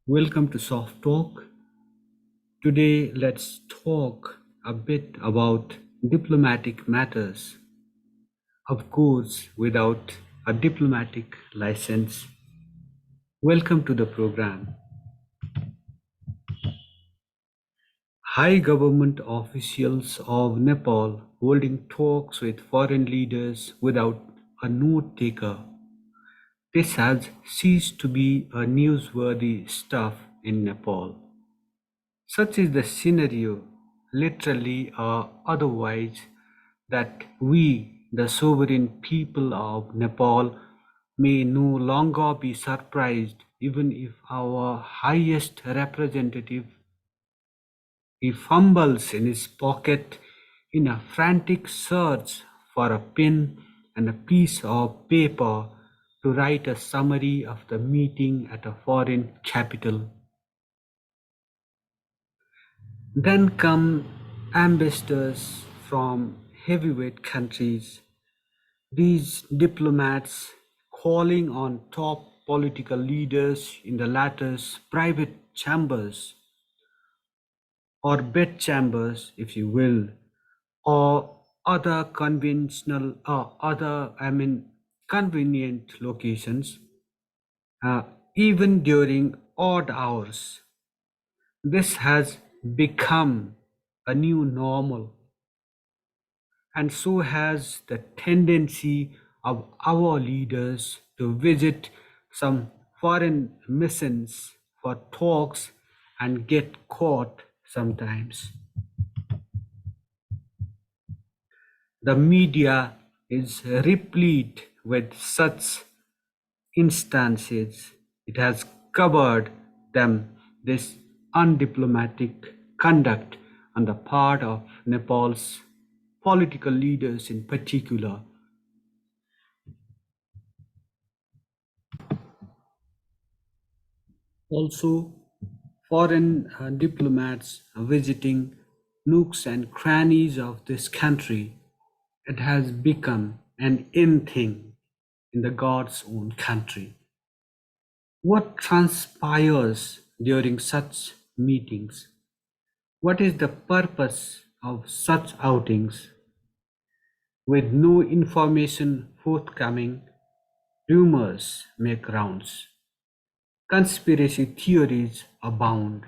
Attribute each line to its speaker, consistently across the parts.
Speaker 1: Welcome to Soft Talk. Today, let's talk a bit about diplomatic matters. Of course, without a diplomatic license. Welcome to the program. High government officials of Nepal holding talks with foreign leaders without a note taker. This has ceased to be a newsworthy stuff in Nepal. Such is the scenario, literally or otherwise, that we, the sovereign people of Nepal, may no longer be surprised even if our highest representative he fumbles in his pocket in a frantic search for a pen and a piece of paper to write a summary of the meeting at a foreign capital. Then come ambassadors from heavyweight countries, these diplomats calling on top political leaders in the latter's private chambers or bedchambers, if you will, or other convenient locations, uh, even during odd hours. This has become a new normal, and so has the tendency of our leaders to visit some foreign missions for talks and get caught sometimes. The media is replete with such instances. It has covered them, this undiplomatic conduct on the part of Nepal's political leaders in particular. Also, foreign diplomats visiting nooks and crannies of this country. It has become an in thing in the God's own country. What transpires during such meetings? What is the purpose of such outings? With no information forthcoming, rumors make rounds. Conspiracy theories abound.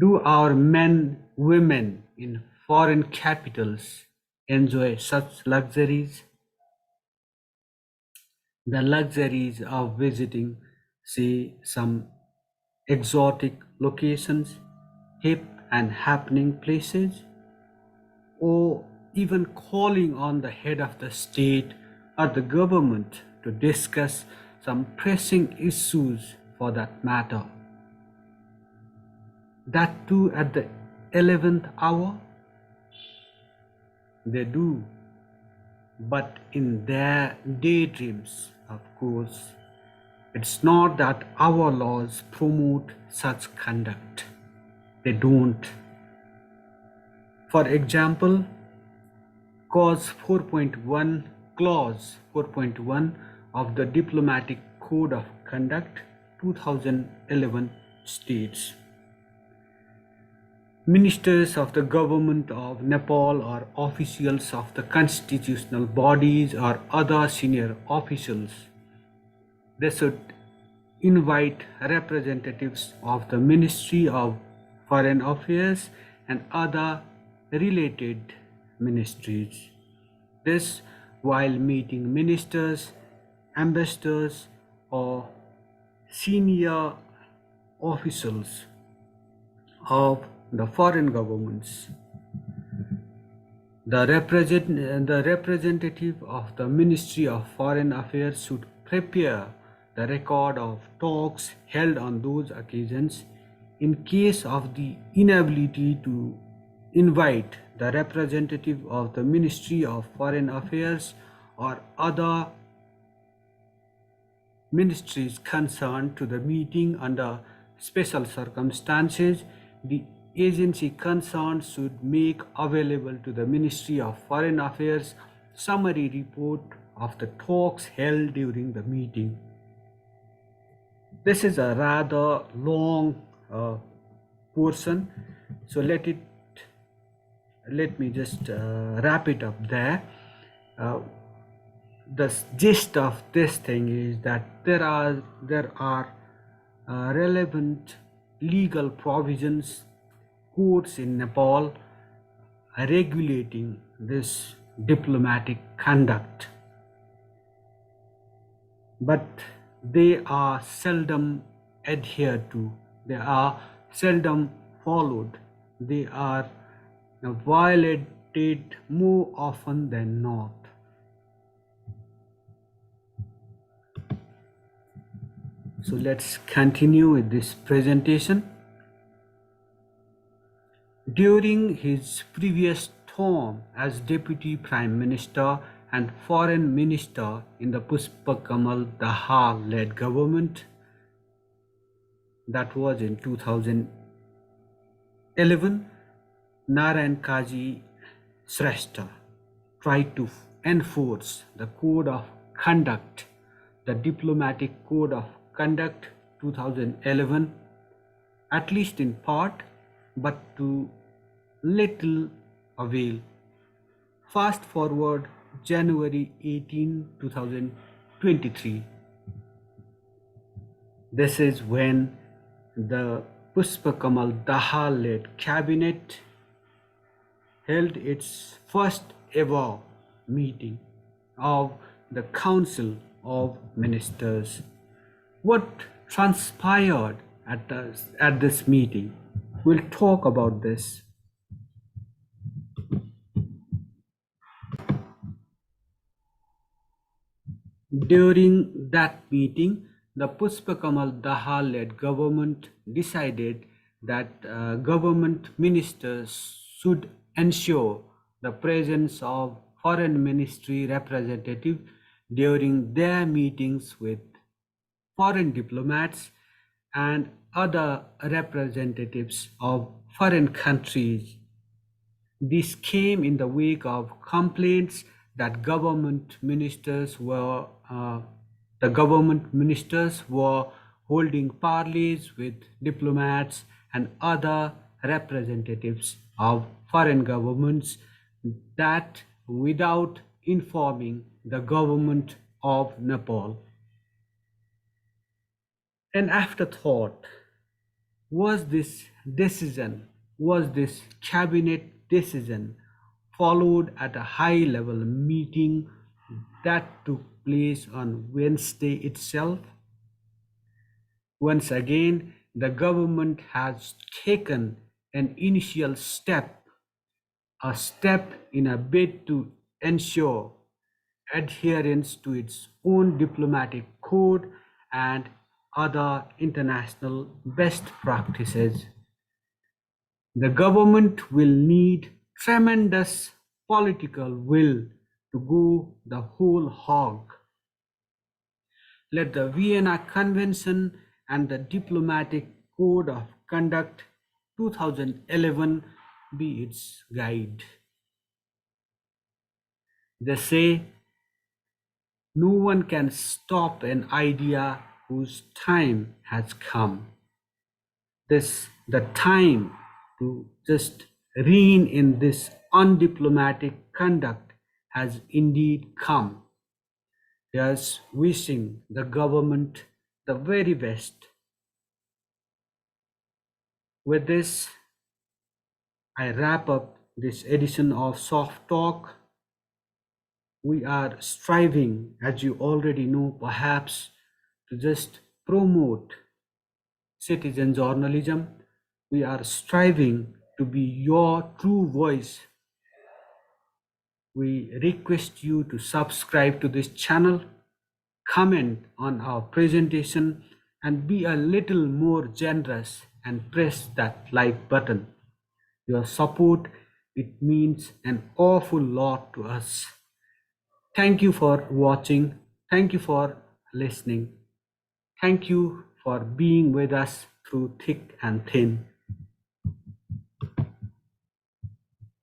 Speaker 1: Do our men, women in foreign capitals enjoy such luxuries? The luxuries of visiting, say, some exotic locations, hip and happening places, or even calling on the head of the state or the government to discuss some pressing issues for that matter. That too at the 11th hour? They do, but in their daydreams, of course. It's not that our laws promote such conduct. They don't. For example, Clause 4.1 of the Diplomatic Code of Conduct 2011 states ministers of the government of Nepal or officials of the constitutional bodies or other senior officials, they should invite representatives of the Ministry of Foreign Affairs and other related ministries. This while meeting ministers, ambassadors, or senior officials of the foreign governments. The representative of the Ministry of Foreign Affairs should prepare the record of talks held on those occasions. In case of the inability to invite the representative of the Ministry of Foreign Affairs or other ministries concerned to the meeting under special circumstances, the agency concerned should make available to the Ministry of Foreign Affairs summary report of the talks held during the meeting. This is a rather long portion, so let me just wrap it up there. Uh, the gist of this thing is that there are relevant legal provisions, courts in Nepal regulating this diplomatic conduct, but they are seldom adhered to, they are seldom followed, they are violated more often than not. So let's continue with this presentation. During his previous term as Deputy Prime Minister and Foreign Minister in the Pushpa Kamal Dahal led government, that was in 2011, Narayan Kaji Shrestha tried to enforce the code of conduct, the diplomatic code of conduct 2011, at least in part, but to little avail. Fast forward January 18, 2023. This is when the Pushpa Kamal Dahal led cabinet held its first ever meeting of the Council of Ministers. What transpired at this meeting? We'll talk about this. During that meeting, the Pushpa Kamal Dahal led government decided that government ministers should ensure the presence of foreign ministry representative during their meetings with foreign diplomats and other representatives of foreign countries. This came in the wake of complaints that the government ministers were holding parleys with diplomats and other representatives of foreign governments that without informing the government of Nepal. An afterthought, was this was this cabinet decision followed at a high level meeting that took place on Wednesday itself? Once again, the government has taken an initial step, a step in a bid to ensure adherence to its own diplomatic code and other international best practices. The government will need tremendous political will to go the whole hog. Let the Vienna Convention and the Diplomatic Code of Conduct 2011 be its guide. They say no one can stop an idea whose time has come. The time to just rein in this undiplomatic conduct has indeed come. Yes, wishing the government the very best. With this, I wrap up this edition of Soft Talk. We are striving, as you already know, perhaps, to just promote citizen journalism. We are striving to be your true voice. We request you to subscribe to this channel, comment on our presentation, and be a little more generous and press that like button. Your support, it means an awful lot to us. Thank you for watching. Thank you for listening. Thank you for being with us through thick and thin.